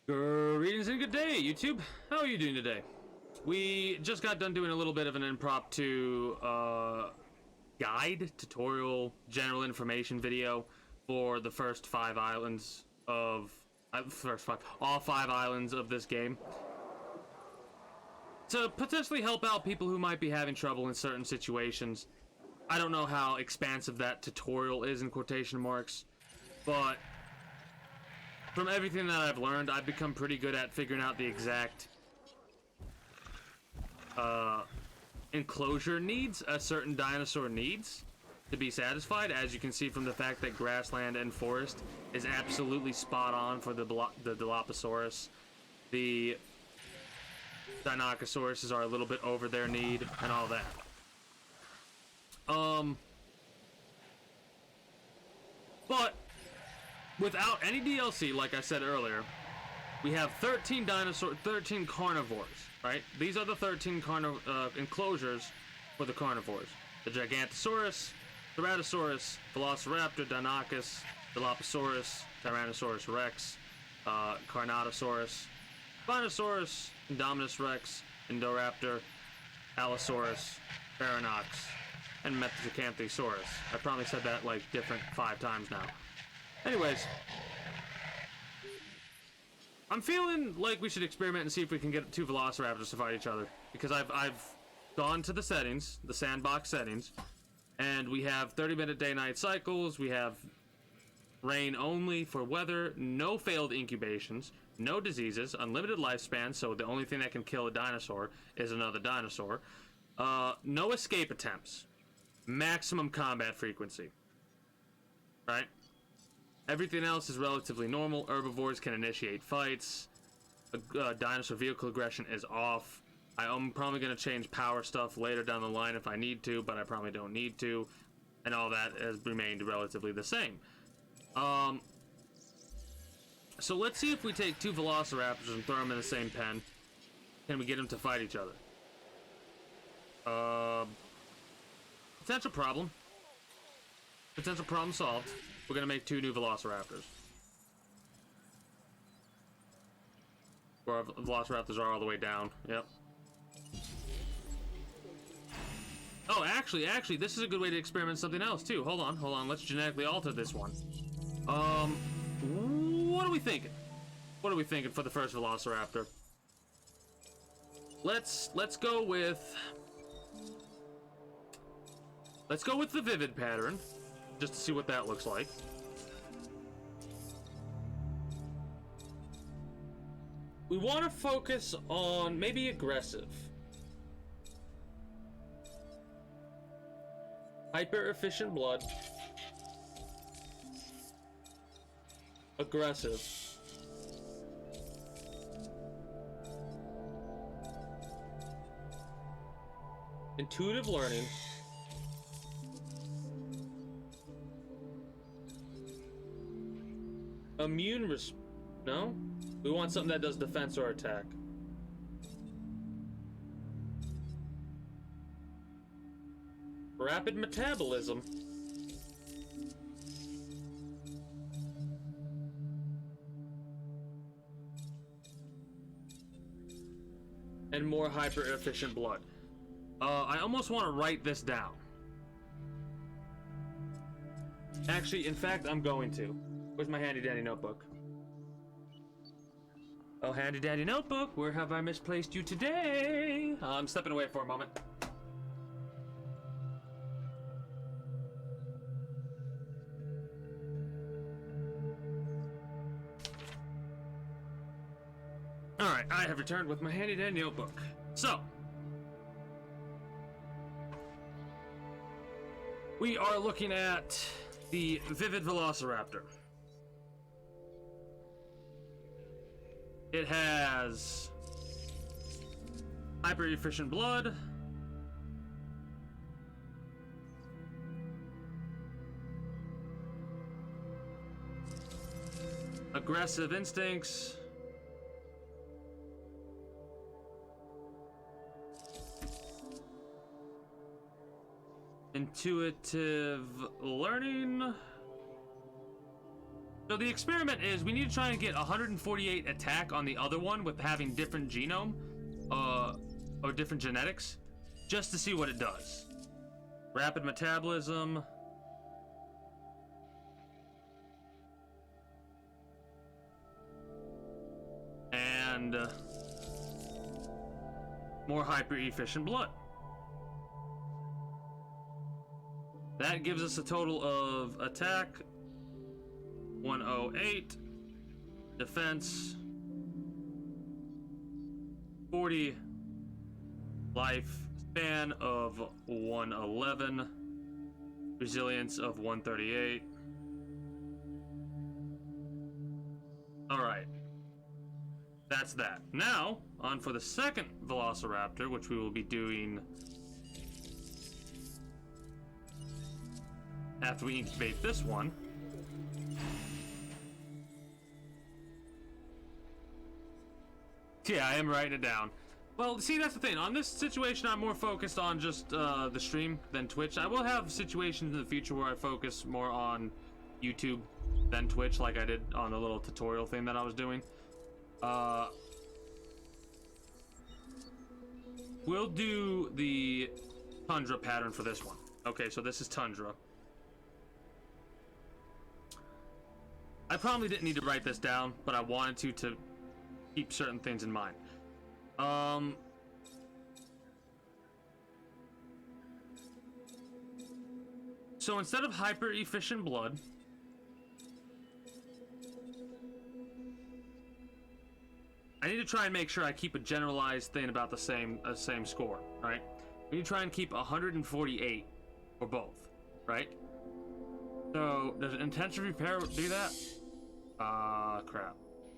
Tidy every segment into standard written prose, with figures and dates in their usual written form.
Greetings and good day, YouTube. How are you doing today? We just got done doing a little bit of an impromptu guide, tutorial, general information video for the first all five islands of this game, to potentially help out people who might be having trouble in certain situations. I don't know how expansive that tutorial is in quotation marks, but from everything that I've learned, I've become pretty good at figuring out the exact enclosure needs a certain dinosaur needs to be satisfied. As you can see from the fact that grassland and forest is absolutely spot on for the Dilophosaurus. The Deinocosauruses are a little bit over their need and all that. But without any DLC, like I said earlier, we have 13 carnivores, right? These are the 13 enclosures for the carnivores. The Gigantosaurus, Ceratosaurus, Velociraptor, Deinonychus, Dilophosaurus, Tyrannosaurus Rex, Carnotaurus, Spinosaurus, Indominus Rex, Indoraptor, Allosaurus, Baronox, and Metacanthrosaurus. I probably said that like different 5 times now. Anyways, I'm feeling like we should experiment and see if we can get 2 Velociraptors to fight each other, because I've gone to the settings, the sandbox settings, and we have 30-minute day-night cycles. We have rain only for weather, no failed incubations, no diseases, unlimited lifespan, so the only thing that can kill a dinosaur is another dinosaur, no escape attempts, maximum combat frequency, right? Everything else is relatively normal. Herbivores can initiate fights. Dinosaur vehicle aggression is off. I'm probably going to change power stuff later down the line if I need to, but I probably don't need to. And all that has remained relatively the same. So let's see if we take 2 Velociraptors and throw them in the same pen. Can we get them to fight each other? Potential problem. Potential problem solved. We're gonna make 2 new Velociraptors. Where our Velociraptors are all the way down. Yep. Oh, actually, this is a good way to experiment something else too. Hold on. Let's genetically alter this one. What are we thinking? What are we thinking for the first Velociraptor? Let's go with the vivid pattern, just to see what that looks like. We want to focus on maybe aggressive. Hyper efficient blood. Aggressive. Intuitive learning. No? We want something that does defense or attack. Rapid metabolism. And more hyper efficient blood. I almost want to write this down. Actually, in fact, I'm going to. Where's my handy dandy notebook? Oh, handy dandy notebook, where have I misplaced you today? I'm stepping away for a moment. Alright, I have returned with my handy dandy notebook. So, we are looking at the Vivid Velociraptor. It has hyper efficient blood, aggressive instincts, intuitive learning, So the experiment is we need to try and get 148 attack on the other one with having different genome, or different genetics, just to see what it does. Rapid metabolism. And more hyper-efficient blood. That gives us a total of attack 108, defense 40, life span of 111, resilience of 138. All right, that's that. Now on for the second Velociraptor, which we will be doing after we incubate this one. Yeah, I am writing it down. Well, see, that's the thing. On this situation, I'm more focused on just the stream than Twitch. I will have situations in the future where I focus more on YouTube than Twitch, like I did on the little tutorial thing that I was doing. We'll do the Tundra pattern for this one. Okay, so this is Tundra. I probably didn't need to write this down, but I wanted to keep certain things in mind. So instead of hyper efficient blood, I need to try and make sure I keep a generalized thing about the same score, right? We need to try and keep 148 for both, right? So does intensive repair do that? Crap.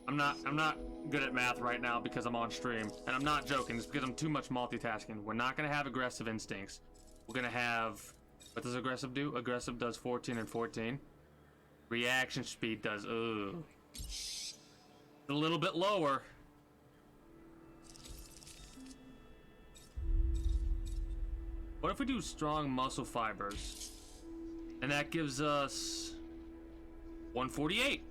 I'm not good at math right now because I'm on stream, and I'm not joking. It's because I'm too much multitasking. We're not gonna have aggressive instincts. We're gonna have, what does aggressive do? Aggressive does 14 and 14. Reaction speed does, a little bit lower. What if we do strong muscle fibers? And that gives us 148.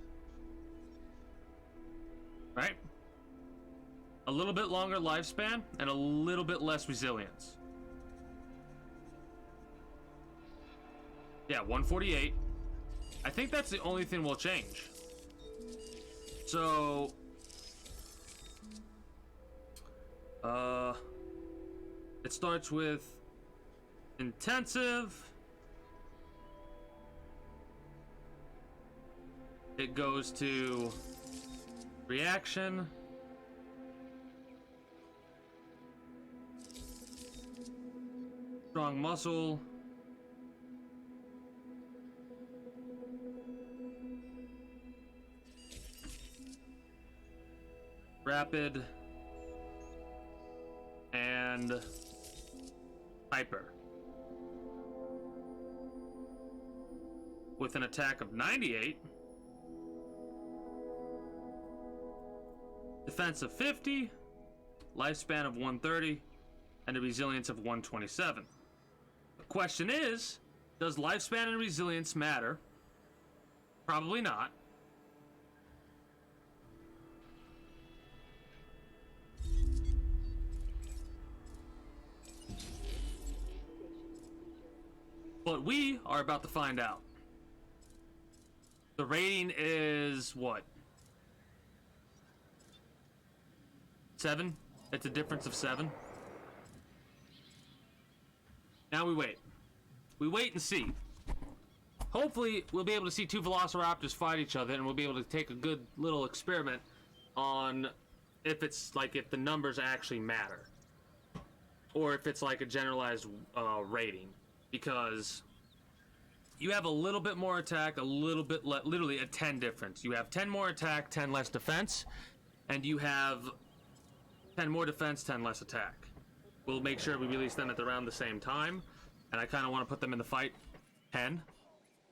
Right? A little bit longer lifespan and a little bit less resilience. Yeah, 148. I think that's the only thing we'll change. So it starts with intensive. It goes to reaction. Strong muscle. Rapid. And hyper. With an attack of 98. Defense of 50, lifespan of 130, and a resilience of 127. The question is, does lifespan and resilience matter? Probably not. But we are about to find out. The rating is what? 7? It's a difference of 7. Now we wait. We wait and see. Hopefully, we'll be able to see two Velociraptors fight each other, and we'll be able to take a good little experiment on if it's like if the numbers actually matter, or if it's like a generalized rating, because you have a little bit more attack, a little bit literally a 10 difference. You have 10 more attack, 10 less defense, and you have 10 more defense, 10 less attack. We'll make sure we release them at around the same time, and I kind of want to put them in the fight pen.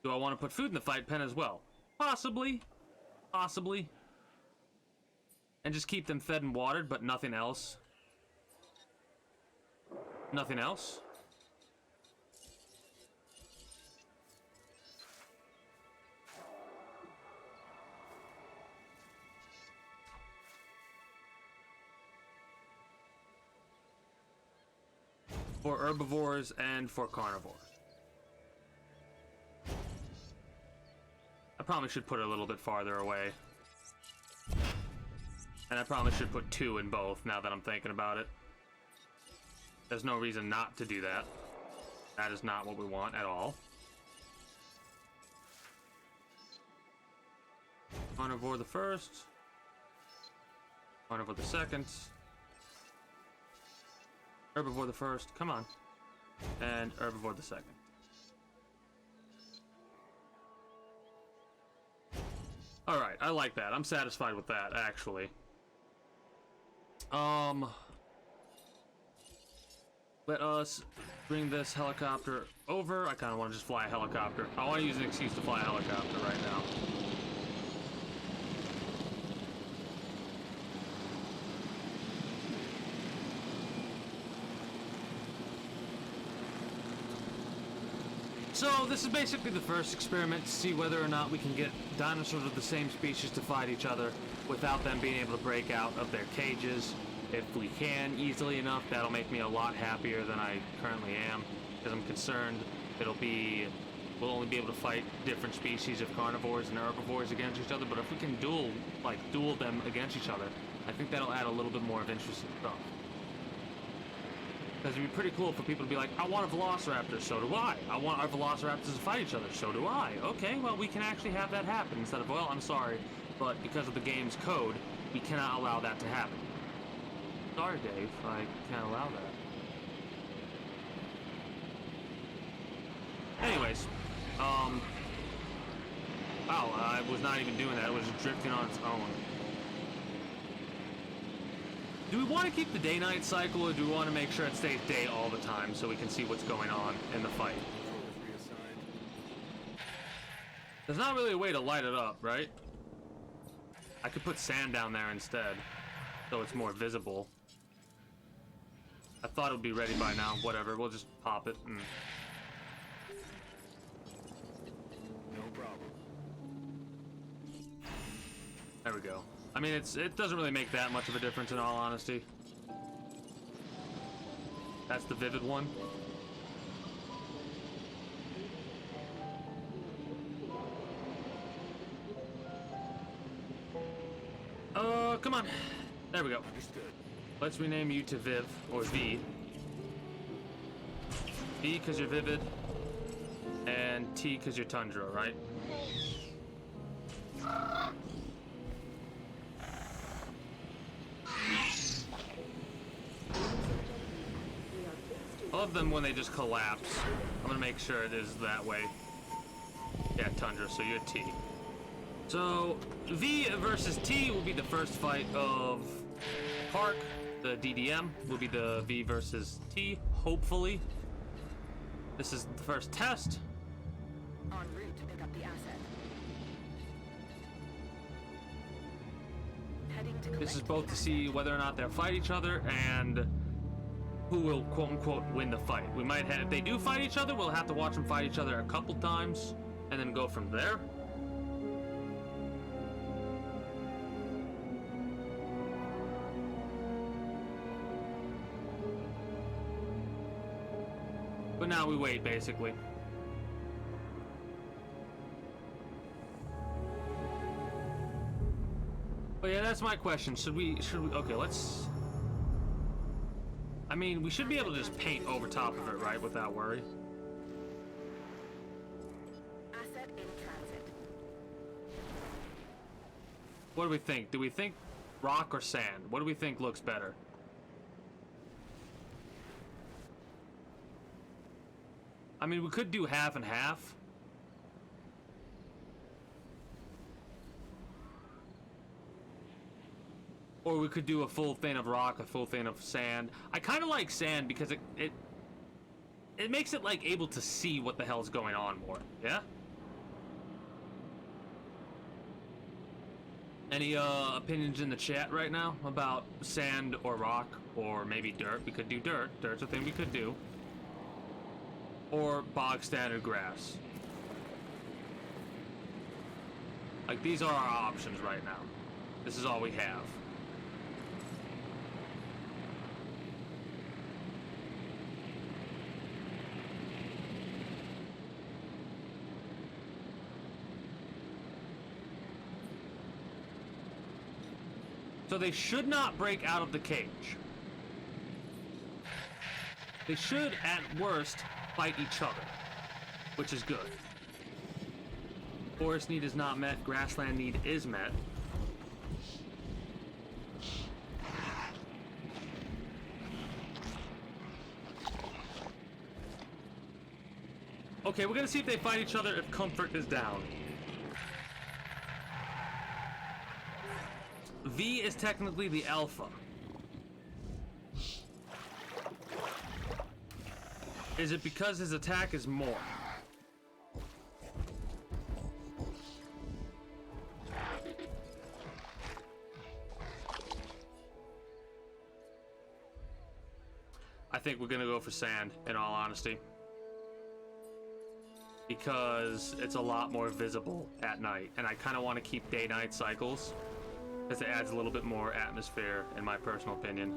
Do I want to put food in the fight pen as well? Possibly. Possibly. And just keep them fed and watered, but nothing else. Nothing else. for herbivores and for carnivores. I probably should put it a little bit farther away. And I probably should put 2 in both now that I'm thinking about it. There's no reason not to do that. That is not what we want at all. Carnivore the first. Carnivore the second. Herbivore the first. Come on. And herbivore the second. Alright, I like that. I'm satisfied with that, actually. Let us bring this helicopter over. I kind of want to just fly a helicopter. I want to use an excuse to fly a helicopter right now. So this is basically the first experiment to see whether or not we can get dinosaurs of the same species to fight each other without them being able to break out of their cages. If we can easily enough, that'll make me a lot happier than I currently am, because I'm concerned we'll only be able to fight different species of carnivores and herbivores against each other. But if we can duel them against each other, I think that'll add a little bit more of interesting stuff. Because it'd be pretty cool for people to be like, I want a velociraptor, so do I. I want our velociraptors to fight each other, so do I. Okay, well, we can actually have that happen instead of, well, I'm sorry, but because of the game's code, we cannot allow that to happen. Sorry, Dave, I can't allow that. Anyways, wow, I was not even doing that. It was just drifting on its own. Do we want to keep the day-night cycle, or do we want to make sure it stays day all the time so we can see what's going on in the fight? There's not really a way to light it up, right? I could put sand down there instead, so it's more visible. I thought it would be ready by now. Whatever, we'll just pop it. No problem. There we go. I mean, it doesn't really make that much of a difference in all honesty. That's the vivid one. Come on. There we go. Understood. Let's rename you to Viv, or V. V because you're vivid, and T because you're tundra, right? I love them when they just collapse. I'm gonna make sure it is that way. Yeah, tundra, so you're T. So, V versus T will be the first fight of Park. The DDM will be the V versus T, hopefully. This is the first test. En route to pick up the asset. Heading to This is collect both the to asset. see whether or not they'll fight each other and who will quote-unquote win the fight. We might have, if they do fight each other, we'll have to watch them fight each other a couple times and then go from there. But now we wait, basically. But yeah, that's my question. Should we, okay, let's... I mean, we should be able to just paint over top of it, right, without worry. Asset in transit. What do we think? Do we think rock or sand? What do we think looks better? I mean, we could do half and half. Or we could do a full thing of rock, a full thing of sand. I kind of like sand because it makes it like able to see what the hell's going on more. Yeah? Any opinions in the chat right now about sand or rock or maybe dirt? We could do dirt. Dirt's a thing we could do. Or bog standard grass. Like, these are our options right now. This is all we have. So they should not break out of the cage. They should, at worst, fight each other, which is good. Forest need is not met, grassland need is met. Okay, we're gonna see if they fight each other if comfort is down. V is technically the alpha. Is it because his attack is more? I think we're gonna go for sand, in all honesty. Because it's a lot more visible at night, and I kind of want to keep day-night cycles because it adds a little bit more atmosphere, in my personal opinion.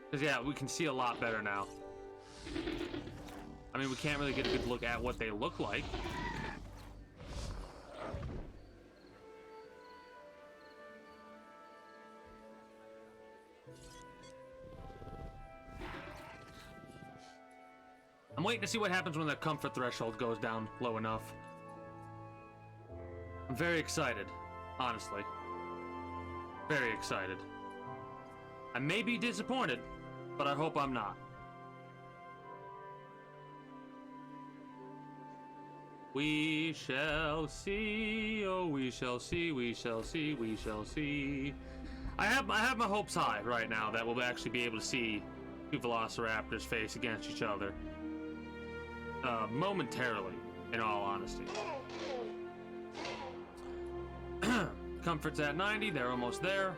Because yeah, we can see a lot better now. I mean, we can't really get a good look at what they look like. I'm waiting to see what happens when the comfort threshold goes down low enough. I'm very excited, honestly. Very excited. I may be disappointed, but I hope I'm not. We shall see, oh we shall see, we shall see, we shall see. I have my hopes high right now that we'll actually be able to see two velociraptors face against each other. Momentarily, in all honesty. Comfort's at 90, they're almost there.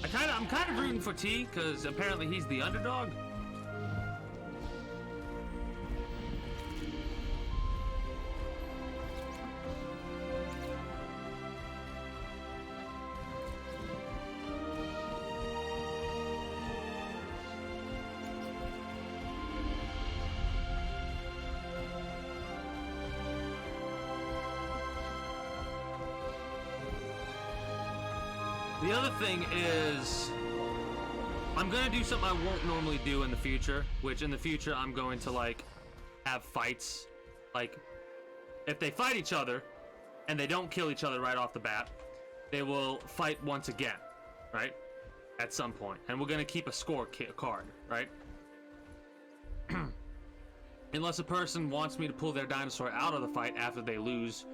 I'm kind of rooting for T, because apparently he's the underdog. The other thing is, I'm gonna do something I won't normally do in the future, which in the future I'm going to like have fights. Like, if they fight each other and they don't kill each other right off the bat, they will fight once again, right? At some point, and we're gonna keep a score card, right? Unless a person wants me to pull their dinosaur out of the fight after they lose,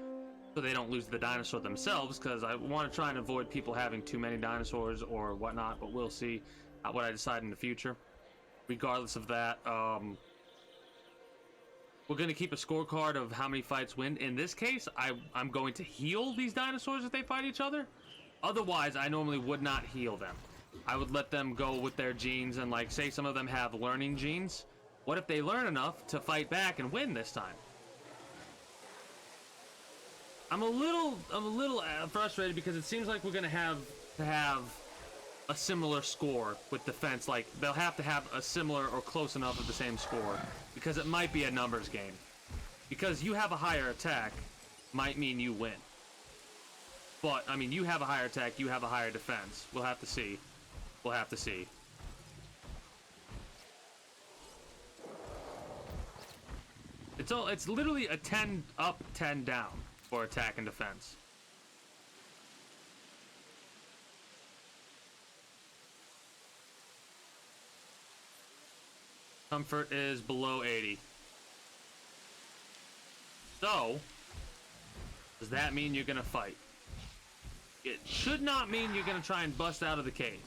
so they don't lose the dinosaur themselves, because I want to try and avoid people having too many dinosaurs or whatnot, but we'll see what I decide in the future. Regardless of that, we're going to keep a scorecard of how many fights win. In this case, I'm going to heal these dinosaurs if they fight each other. Otherwise, I normally would not heal them. I would let them go with their genes, and like, say some of them have learning genes. What if they learn enough to fight back and win this time? I'm a little frustrated because it seems like we're gonna have to have a similar score with defense. Like, they'll have to have a similar or close enough of the same score, because it might be a numbers game. Because you have a higher attack might mean you win. But I mean, you have a higher attack, you have a higher defense. We'll have to see. We'll have to see. It's literally a 10 up, 10 down. For attack and defense. Comfort is below 80. So, does that mean you're gonna fight? It should not mean you're gonna try and bust out of the cage.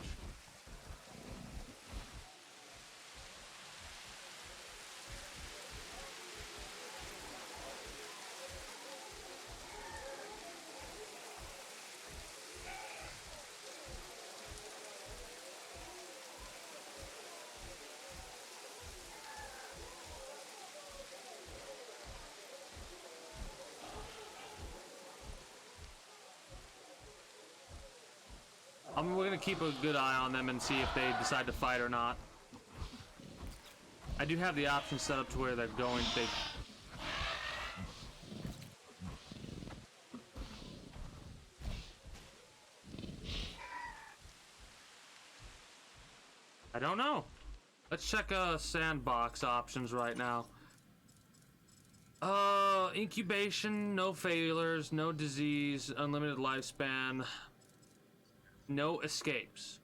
We're gonna keep a good eye on them and see if they decide to fight or not. I do have the option set up to where they're going. I don't know. Let's check sandbox options right now. Incubation, no failures, no disease, unlimited lifespan, no escapes.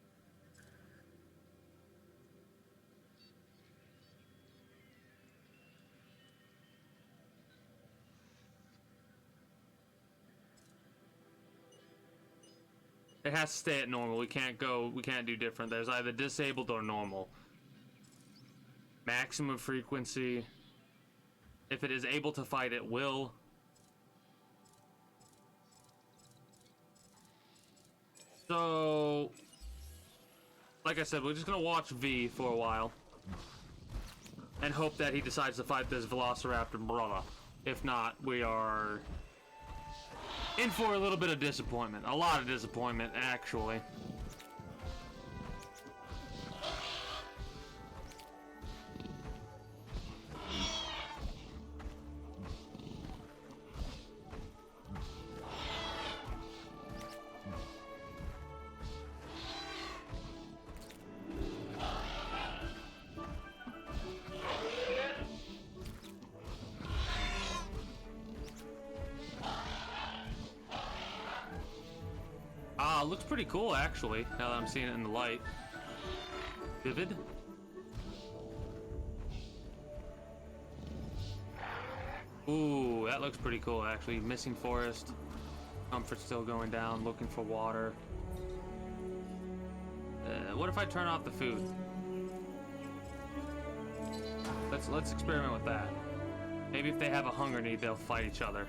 It has to stay at normal. We can't do different. There's either disabled or normal. Maximum frequency. If it is able to fight, it will. So, like I said, we're just gonna watch V for a while. And hope that he decides to fight this Velociraptor brother. If not, we are in for a little bit of disappointment. A lot of disappointment, actually. Looks pretty cool, actually, now that I'm seeing it in the light. Vivid. Ooh, that looks pretty cool, actually. Missing forest. Comfort still going down, looking for water. What if I turn off the food? Let's experiment with that. Maybe if they have a hunger need, they'll fight each other.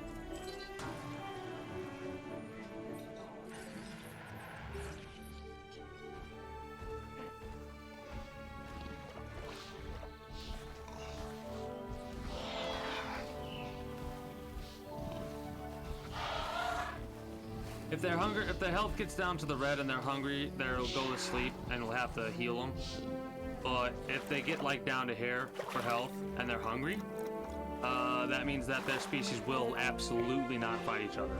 If their health gets down to the red and they're hungry, they'll go to sleep and we'll have to heal them. But if they get like down to here for health and they're hungry, that means that their species will absolutely not fight each other.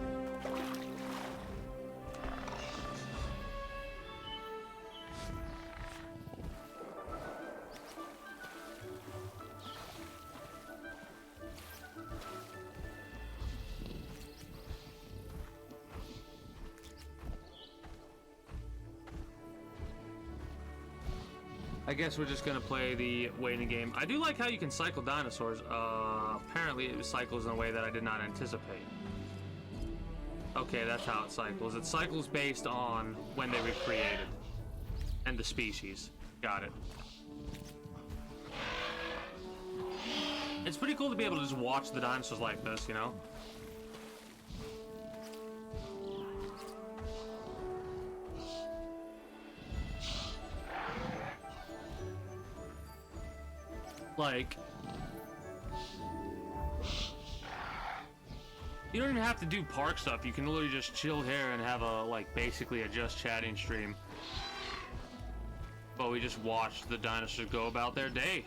I guess we're just gonna play the waiting game. I do like how you can cycle dinosaurs. Apparently it cycles in a way that I did not anticipate. Okay, that's how it cycles. It cycles based on when they were created and the species. Got it. It's pretty cool to be able to just watch the dinosaurs like this, you know? Like, you don't even have to do park stuff. You can literally just chill here and have a, like, basically a just chatting stream. But we just watch the dinosaurs go about their day.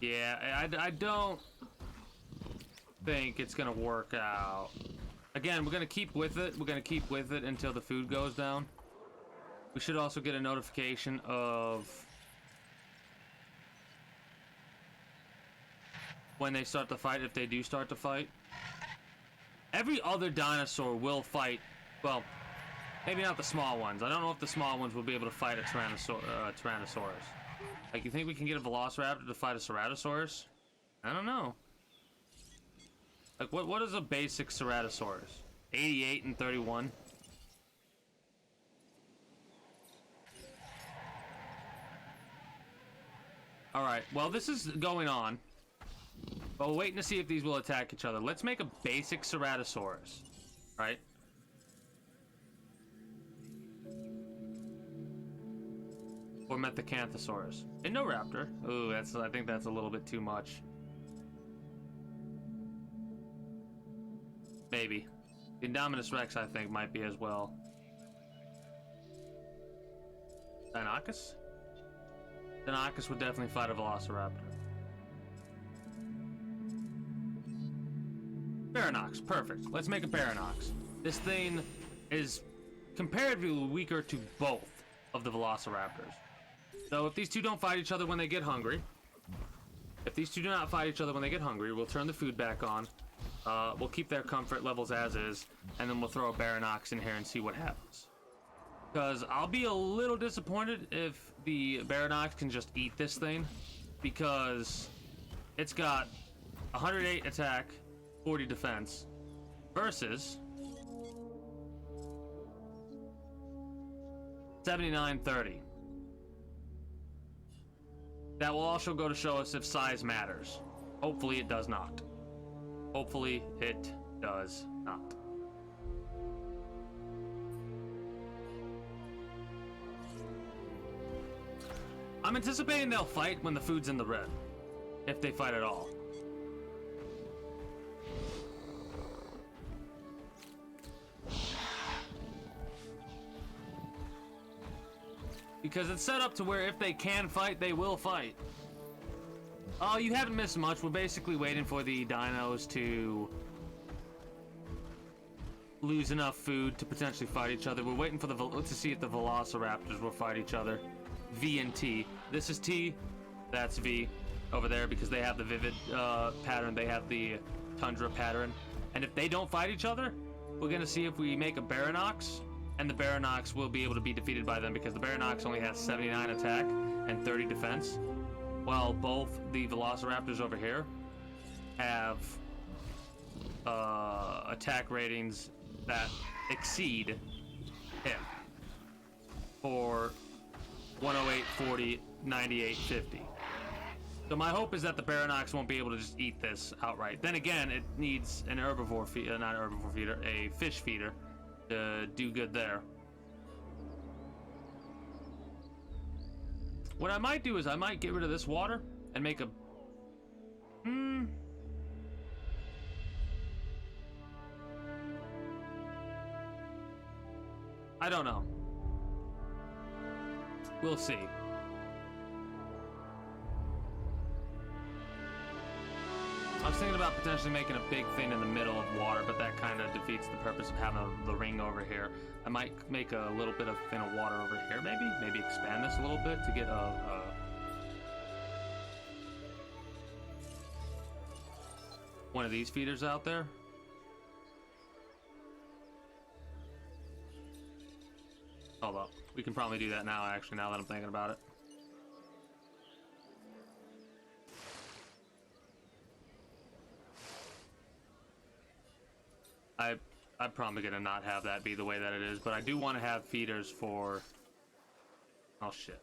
Yeah, I don't think it's gonna work out. Again, we're gonna keep with it. We're gonna keep with it until the food goes down. We should also get a notification of when they start to fight, if they do start to fight. Every other dinosaur will fight. Well, maybe not the small ones. I don't know if the small ones will be able to fight a Tyrannosaurus. Like, you think we can get a Velociraptor to fight a Ceratosaurus? I don't know. Like, what is a basic Ceratosaurus? 88 and 31? Alright, well, this is going on. But we're waiting to see if these will attack each other. Let's make a basic Ceratosaurus. Right? Or Methacanthosaurus. Indoraptor. Ooh, I think that's a little bit too much. Maybe. The Indominus Rex, I think, might be as well. Deinonychus? Deinonychus would definitely fight a Velociraptor. Baranox, perfect. Let's make a Baranox. This thing is comparatively weaker to both of the Velociraptors. So if these two don't fight each other when they get hungry, if these two do not fight each other when they get hungry, we'll turn the food back on. We'll keep their comfort levels as is, and then we'll throw a Baranox in here and see what happens. Because I'll be a little disappointed if the Baranox can just eat this thing, because it's got 108 attack, 40 defense, versus 79-30. That will also go to show us if size matters. Hopefully it does not. Hopefully it does not. I'm anticipating they'll fight when the food's in the red. If they fight at all. Because it's set up to where if they can fight, they will fight. Oh, you haven't missed much. We're basically waiting for the dinos to lose enough food to potentially fight each other. We're waiting for to see if the Velociraptors will fight each other. V and T. This is T. That's V over there because they have the vivid pattern. They have the tundra pattern. And if they don't fight each other, we're going to see if we make a Baranox. And the Baranox will be able to be defeated by them because the Baranox only has 79 attack and 30 defense. While both the Velociraptors over here have attack ratings that exceed him for 108, 40, 98, 50. So my hope is that the Baranox won't be able to just eat this outright. Then again, it needs an herbivore feeder, not an herbivore feeder, a fish feeder to do good there. What I might do is I might get rid of this water and make a... I don't know. We'll see. I was thinking about potentially making a big thing in the middle of water, but that kind of defeats the purpose of having the ring over here. I might make a little bit of thing of water over here, maybe expand this a little bit to get one of these feeders out there. Hold up. We can probably do that now, actually, now that I'm thinking about it. I'm probably gonna not have that be the way that it is, but I do want to have feeders for... Oh, shit.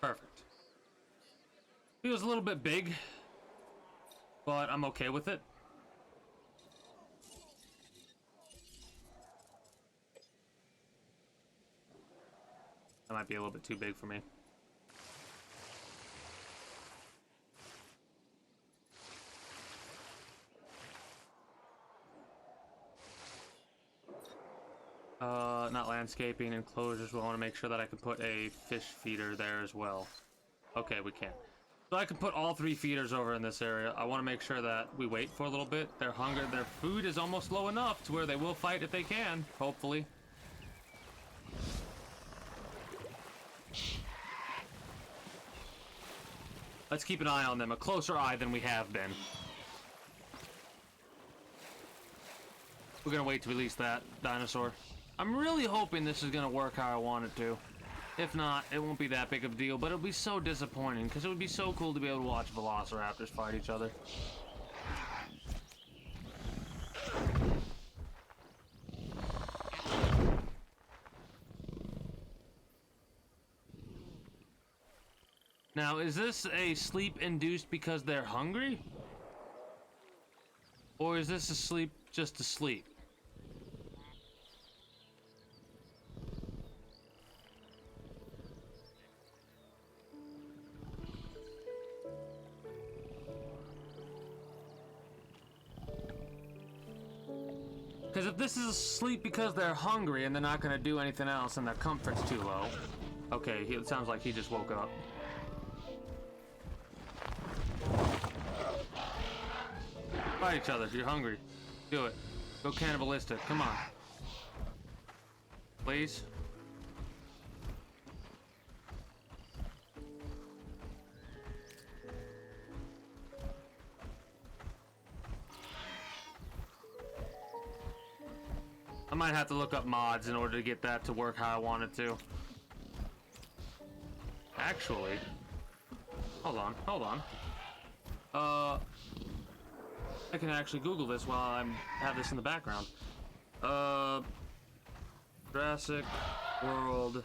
Perfect. Feels a little bit big, but I'm okay with it. That might be a little bit too big for me. Not landscaping, enclosures. We want to make sure that I can put a fish feeder there as well. Okay, we can. So I can put all 3 feeders over in this area. I want to make sure that we wait for a little bit. Their hunger, their food is almost low enough to where they will fight if they can, hopefully. Let's keep an eye on them, a closer eye than we have been. We're gonna wait to release that dinosaur. I'm really hoping this is gonna work how I want it to. If not, it won't be that big of a deal, but it'll be so disappointing, because it would be so cool to be able to watch velociraptors fight each other. Now, is this a sleep induced because they're hungry? Or is this a sleep just to sleep? Because if this is a sleep because they're hungry and they're not going to do anything else and their comfort's too low. Okay, it sounds like he just woke up. Fight each other if you're hungry. Do it. Go cannibalistic. Come on. Please. I might have to look up mods in order to get that to work how I want it to. Actually, hold on. I can actually Google this while I have this in the background. Jurassic World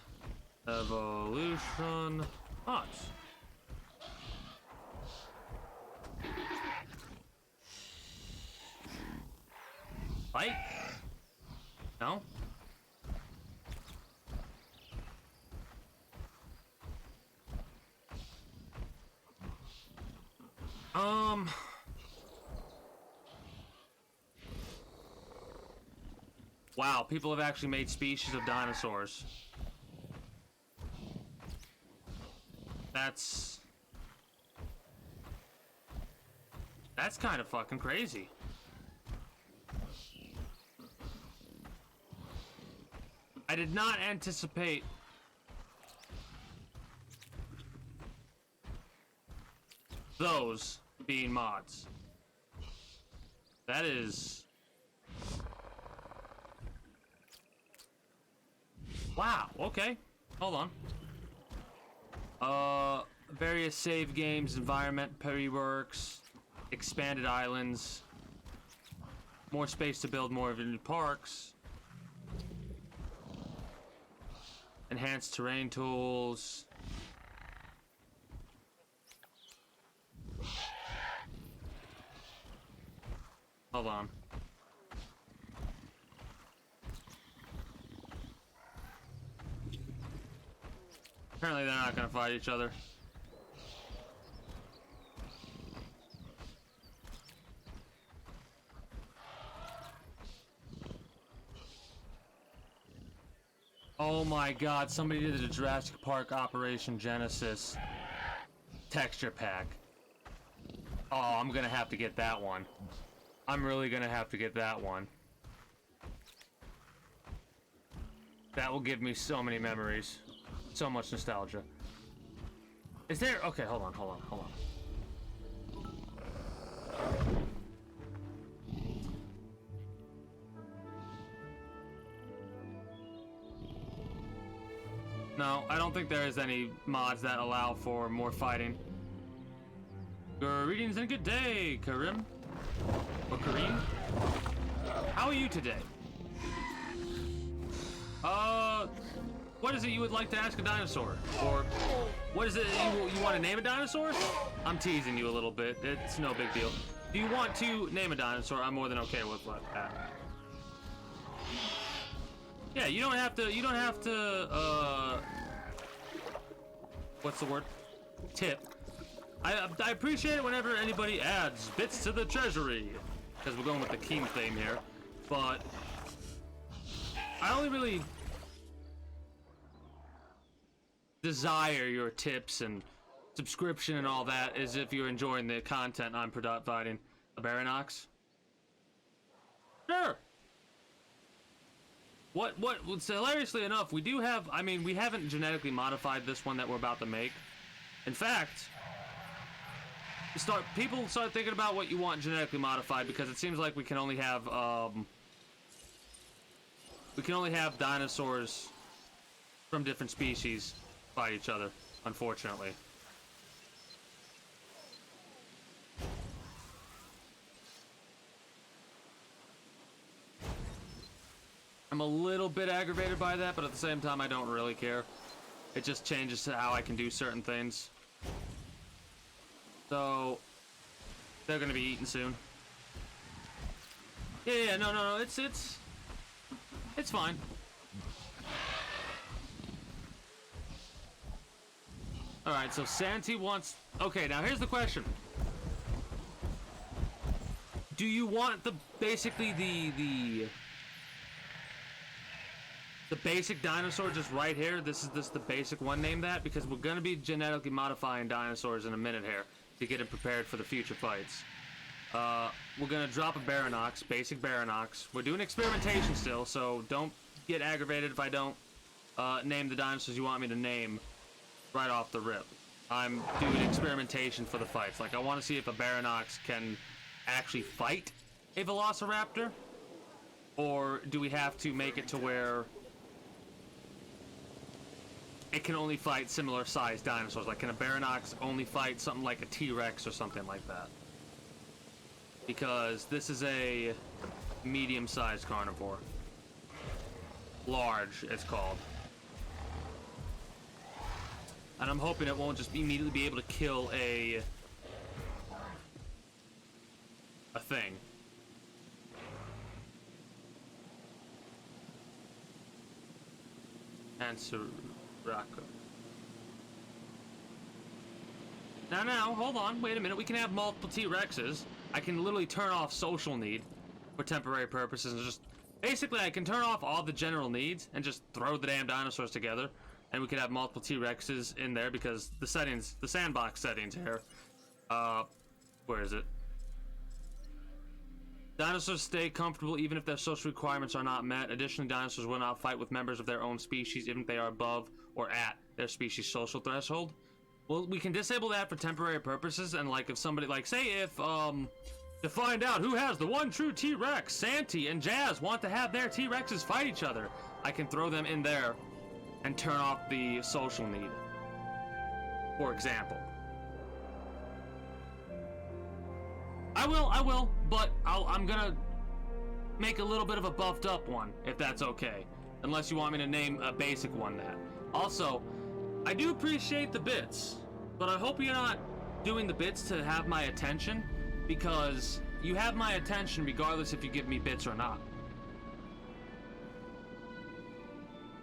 Evolution mods. Fight? No? Wow, people have actually made species of dinosaurs. That's kind of fucking crazy. I did not anticipate those being mods. That is... Wow, okay. Hold on. Various save games, environment, reworks, expanded islands, more space to build more new parks, enhanced terrain tools. Hold on. Apparently they're not gonna fight each other. Oh my god, somebody did the Jurassic Park Operation Genesis texture pack. Oh, I'm gonna have to get that one. I'm really gonna have to get that one. That will give me so many memories. So much nostalgia. Is there... Okay, hold on. No, I don't think there is any mods that allow for more fighting. Greetings and good day, Karim. Or Kareem? How are you today? What is it you would like to ask a dinosaur? Or what is it you want to name a dinosaur? I'm teasing you a little bit. It's no big deal. Do you want to name a dinosaur? I'm more than okay with that. Yeah, you don't have to, what's the word? Tip. I appreciate it whenever anybody adds bits to the treasury, because we're going with the King theme here, but I only really desire your tips and subscription and all that is if you're enjoying the content I'm providing. A Baranox? Sure. What's hilariously enough, we do have, we haven't genetically modified this one that we're about to make. In fact, people start thinking about what you want genetically modified, because it seems like we can only have dinosaurs from different species fight each other, unfortunately. I'm a little bit aggravated by that, but at the same time, I don't really care. It just changes how I can do certain things. So, they're gonna be eaten soon. Yeah, no, it's fine. Alright, so Santi wants... Okay, now here's the question. Do you want basically the basic dinosaur just right here? This is the basic one, name that, because we're gonna be genetically modifying dinosaurs in a minute here to get it prepared for the future fights. We're gonna drop a Baranox, basic Baranox. We're doing experimentation still, so don't get aggravated if I don't name the dinosaurs you want me to name right off the rip. I'm doing experimentation for the fights. Like, I want to see if a Baranox can actually fight a Velociraptor, or do we have to make it to where it can only fight similar sized dinosaurs? Like, can a Baranox only fight something like a T-Rex or something like that? Because this is a medium-sized carnivore. Large, it's called. And I'm hoping it won't just immediately be able to kill a thing. Answer Raka. Now, hold on, wait a minute. We can have multiple T-Rexes. I can literally turn off social need for temporary purposes and just... Basically, I can turn off all the general needs and just throw the damn dinosaurs together. And we could have multiple T-Rexes in there because the settings, the sandbox settings here. Where is it? Dinosaurs stay comfortable even if their social requirements are not met. Additionally, dinosaurs will not fight with members of their own species even if they are above or at their species' social threshold. Well, we can disable that for temporary purposes, and like if somebody, like say if, to find out who has the one true T-Rex, Santi and Jazz want to have their T-Rexes fight each other, I can throw them in there and turn off the social need, for example. I will, but I'm gonna make a little bit of a buffed up one, if that's okay. Unless you want me to name a basic one that. Also, I do appreciate the bits, but I hope you're not doing the bits to have my attention, because you have my attention regardless if you give me bits or not.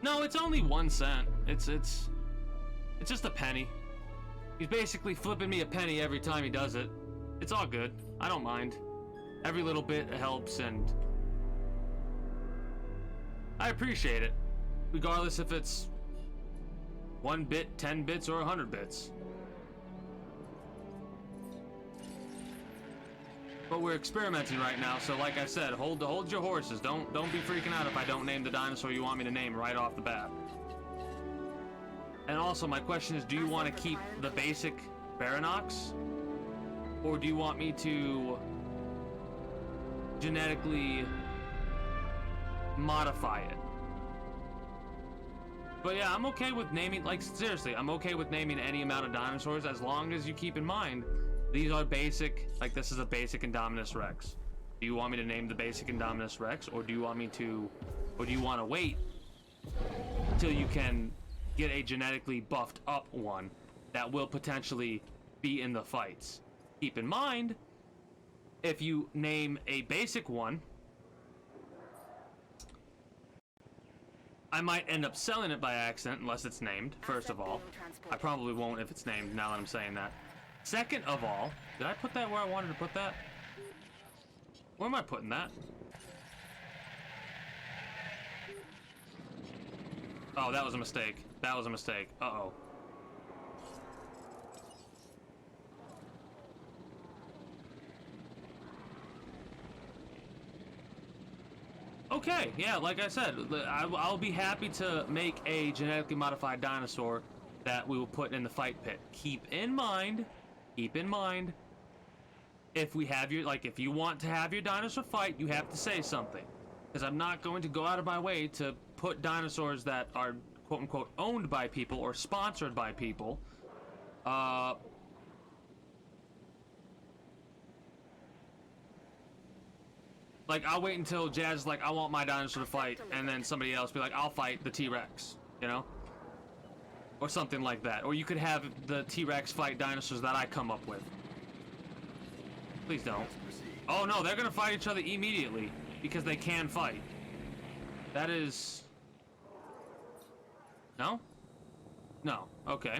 No, it's only 1 cent. It's just a penny. He's basically flipping me a penny every time he does it. It's all good. I don't mind. Every little bit helps, and I appreciate it, regardless if it's 1 bit, 10 bits, or 100 bits. But we're experimenting right now, so like I said, hold your horses. Don't be freaking out if I don't name the dinosaur you want me to name right off the bat. And also, my question is, do you want to keep the basic Baranox? Or do you want me to genetically modify it? But yeah, I'm okay with naming, like seriously, I'm okay with naming any amount of dinosaurs as long as you keep in mind these are basic, like this is a basic Indominus Rex. Do you want me to name the basic Indominus Rex, or do you want me to, or do you want to wait till you can get a genetically buffed up one that will potentially be in the fights? Keep in mind, if you name a basic one, I might end up selling it by accident unless it's named, first of all. I probably won't if it's named, now that I'm saying that. Second of all, did I put that where I wanted to put that? Where am I putting that? Oh, that was a mistake. That was a mistake. Uh-oh. Okay, yeah, like I said, I'll be happy to make a genetically modified dinosaur that we will put in the fight pit. Keep in mind, if we have your, like, if you want to have your dinosaur fight, you have to say something. Because I'm not going to go out of my way to put dinosaurs that are quote-unquote owned by people or sponsored by people, like, I'll wait until Jazz is like, I want my dinosaur to fight, and then somebody else be like, I'll fight the T-Rex, you know? Or something like that. Or you could have the T-Rex fight dinosaurs that I come up with. Please don't. Oh no, they're gonna fight each other immediately, because they can fight. That is... No? No. Okay.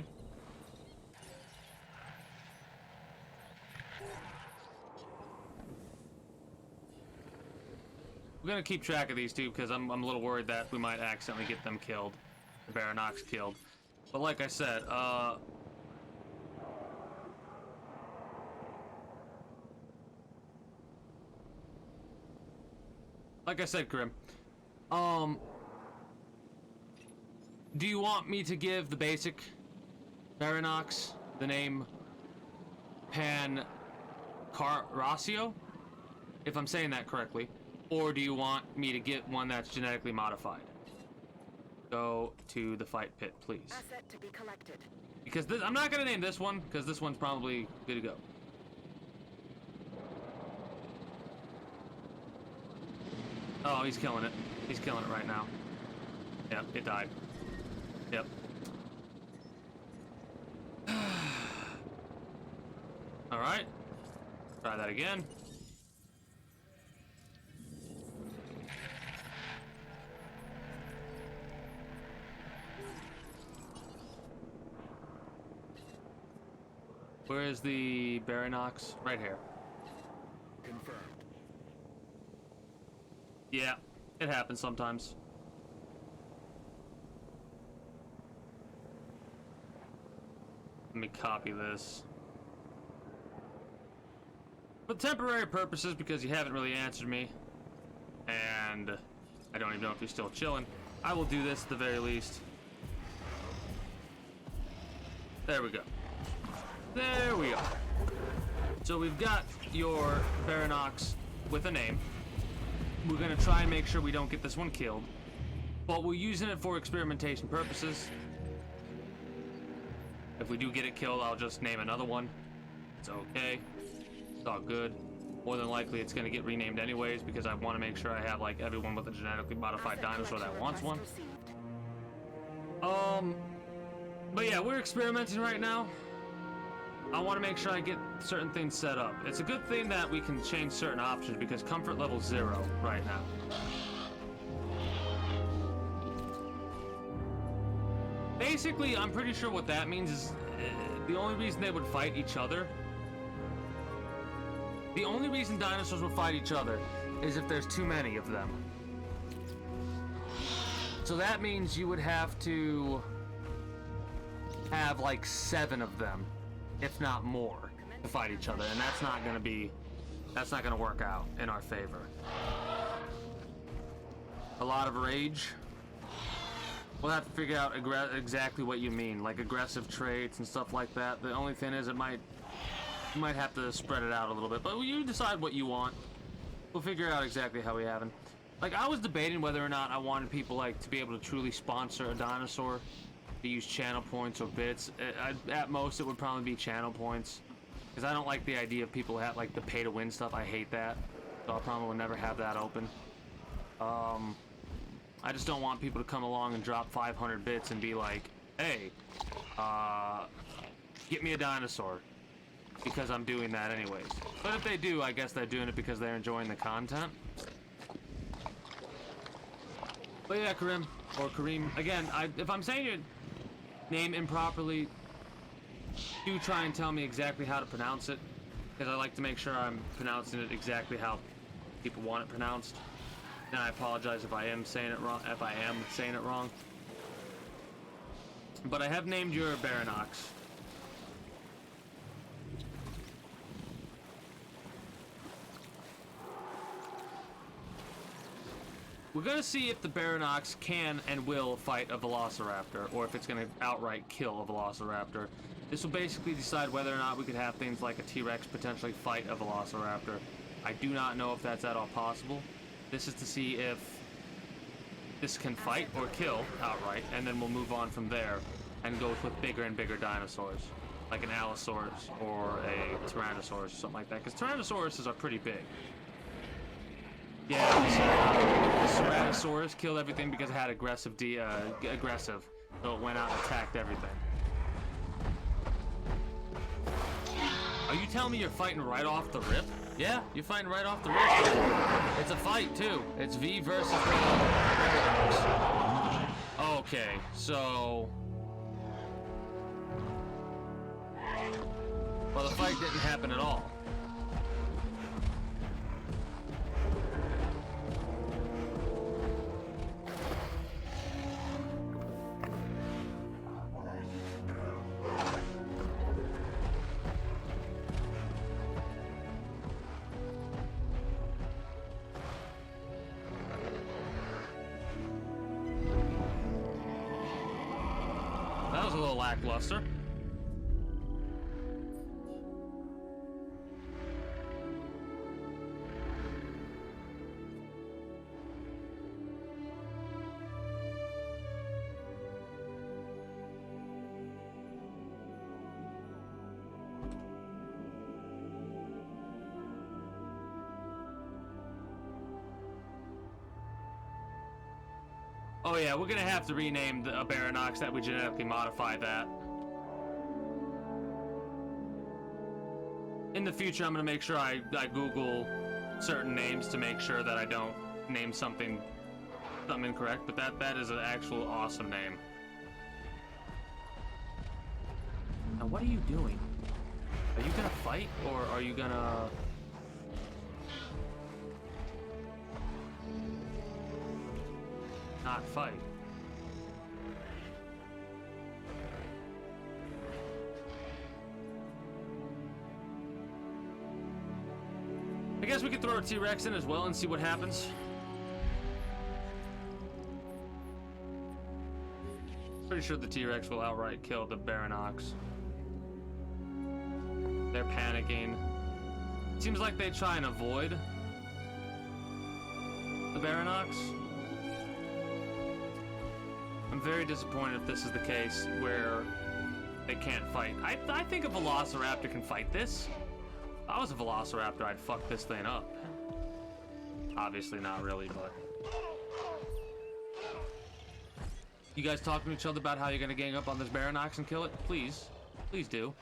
We're gonna keep track of these two because I'm a little worried that we might accidentally get them killed. The Baranox killed. But like I said, Grim, do you want me to give the basic Baranox the name Pancarasio, if I'm saying that correctly, or do you want me to get one that's genetically modified? Go to the fight pit, please. Asset to be collected. Because this, I'm not gonna name this one because this one's probably good to go. Oh, he's killing it. He's killing it right now. Yep, it died. Yep. Alright. Try that again. Where is the Baranox? Right here. Confirmed. Yeah, it happens sometimes. Let me copy this. For temporary purposes, because you haven't really answered me, and I don't even know if you're still chilling, I will do this at the very least. There we go. There we are. So we've got your Baranox with a name. We're gonna try and make sure we don't get this one killed, but we're using it for experimentation purposes. If we do get it killed, I'll just name another one. It's okay. It's all good. More than likely, it's gonna get renamed anyways because I want to make sure I have like everyone with a genetically modified dinosaur that wants one. But yeah, we're experimenting right now. I want to make sure I get certain things set up. It's a good thing that we can change certain options because comfort level 0 right now. Basically, I'm pretty sure what that means is the only reason they would fight each other. The only reason dinosaurs would fight each other is if there's too many of them. So that means you would have to have like 7 of them, if not more, to fight each other, and that's not gonna work out in our favor. A lot of rage. We'll have to figure out exactly what you mean, like aggressive traits and stuff like that. The only thing is, you might have to spread it out a little bit, but you decide what you want. We'll figure out exactly how we have it. Like, I was debating whether or not I wanted people like to be able to truly sponsor a dinosaur, to use channel points or bits. At most, it would probably be channel points, because I don't like the idea of people have like the pay to win stuff. I hate that, so I probably would never have that open. I just don't want people to come along and drop 500 bits and be like, hey, get me a dinosaur, because I'm doing that anyways. But if they do, I guess they're doing it because they're enjoying the content. But yeah, Kareem, again, if I'm saying your name improperly, do try and tell me exactly how to pronounce it, because I like to make sure I'm pronouncing it exactly how people want it pronounced. And I apologize if I am saying it wrong. But I have named your Baranox. We're gonna see if the Baronox can and will fight a Velociraptor, or if it's gonna outright kill a Velociraptor. This will basically decide whether or not we could have things like a T-Rex potentially fight a Velociraptor. I do not know if that's at all possible. This is to see if this can fight or kill outright, and then we'll move on from there and go with bigger and bigger dinosaurs, like an Allosaurus or a Tyrannosaurus or something like that, because Tyrannosauruses are pretty big. Yeah, the Ceratosaurus killed everything because it had aggressive, so it went out and attacked everything. Are you telling me you're fighting right off the rip? Yeah, you're fighting right off the rip. It's a fight too. It's V versus Okay, so... Well, the fight didn't happen at all. That was a little lackluster. Oh yeah, we're gonna have to rename a Baronox that we genetically modify that. In the future, I'm gonna make sure I Google certain names to make sure that I don't name something incorrect, but that is an actual awesome name. Now what are you doing? Are you gonna fight, or are you gonna... not fight? I guess we could throw a T-Rex in as well and see what happens. Pretty sure the T-Rex will outright kill the Baronox. They're panicking. Seems like they try and avoid the Baronox. I'm very disappointed if this is the case where they can't fight. I think a Velociraptor can fight this. If I was a Velociraptor, I'd fuck this thing up. Obviously not really, but... You guys talking to each other about how you're gonna gang up on this Baronox and kill it? Please. Please do.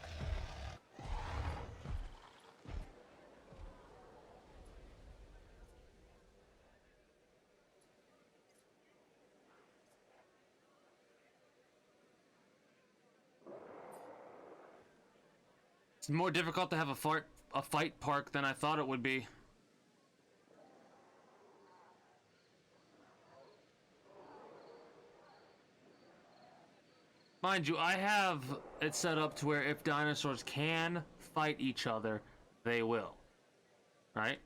It's more difficult to have a fight park than I thought it would be. Mind you, I have it set up to where if dinosaurs can fight each other, they will. Right?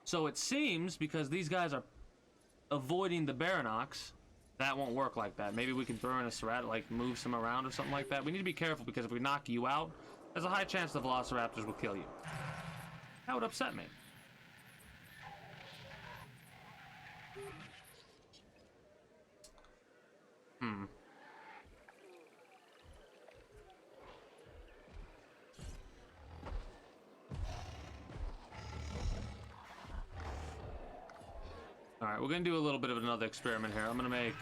So it seems, because these guys are avoiding the Baronox, that won't work like that. Maybe we can throw in a Cerat, like move some around or something like that. We need to be careful, because if we knock you out, there's a high chance the Velociraptors will kill you. That would upset me. Alright, we're gonna do a little bit of another experiment here. I'm gonna make...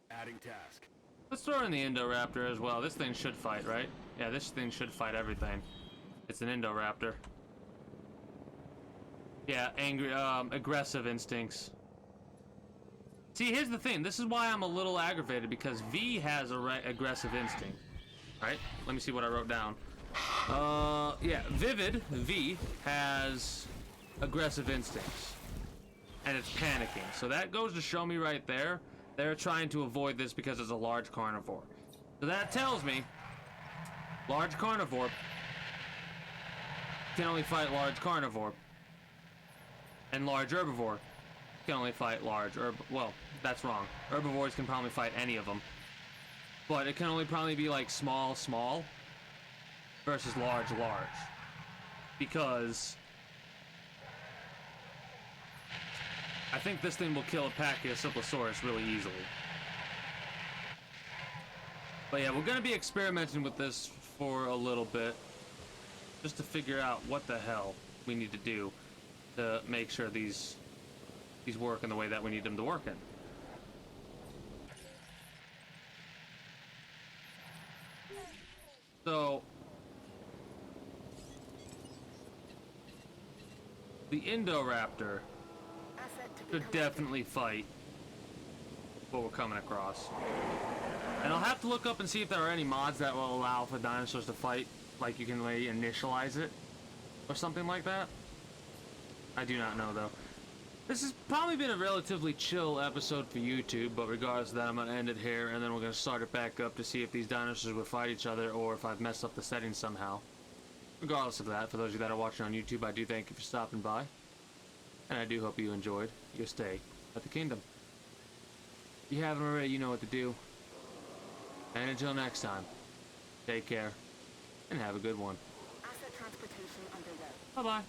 Adding task. Let's throw in the Indoraptor as well. This thing should fight, right? Yeah, this thing should fight everything. It's an Indoraptor. Yeah, angry, aggressive instincts. See, here's the thing. This is why I'm a little aggravated, because V has a aggressive instinct. Right? Let me see what I wrote down. Yeah, Vivid, V, has aggressive instincts. And it's panicking. So that goes to show me right there, they're trying to avoid this because it's a large carnivore. So that tells me, large carnivore can only fight large carnivore. And large herbivore can only fight large well, that's wrong. Herbivores can probably fight any of them. But it can only probably be like small versus large. Because I think this thing will kill a Pachycephalosaurus really easily. But yeah, we're gonna be experimenting with this for a little bit, just to figure out what the hell we need to do to make sure these work in the way that we need them to work in. So the Indoraptor Asset to be should collected. definitely fight what we're coming across. And I'll have to look up and see if there are any mods that will allow for dinosaurs to fight, like you can like, initialize it or something like that. I do not know though. This has probably been a relatively chill episode for YouTube, but regardless of that, I'm going to end it here, and then we're going to start it back up to see if these dinosaurs will fight each other, or if I've messed up the settings somehow. Regardless of that, for those of you that are watching on YouTube, I do thank you for stopping by, and I do hope you enjoyed your stay at the Kingdom. If you haven't already, you know what to do. And until next time, take care, and have a good one. Asset transportation underway. Bye-bye.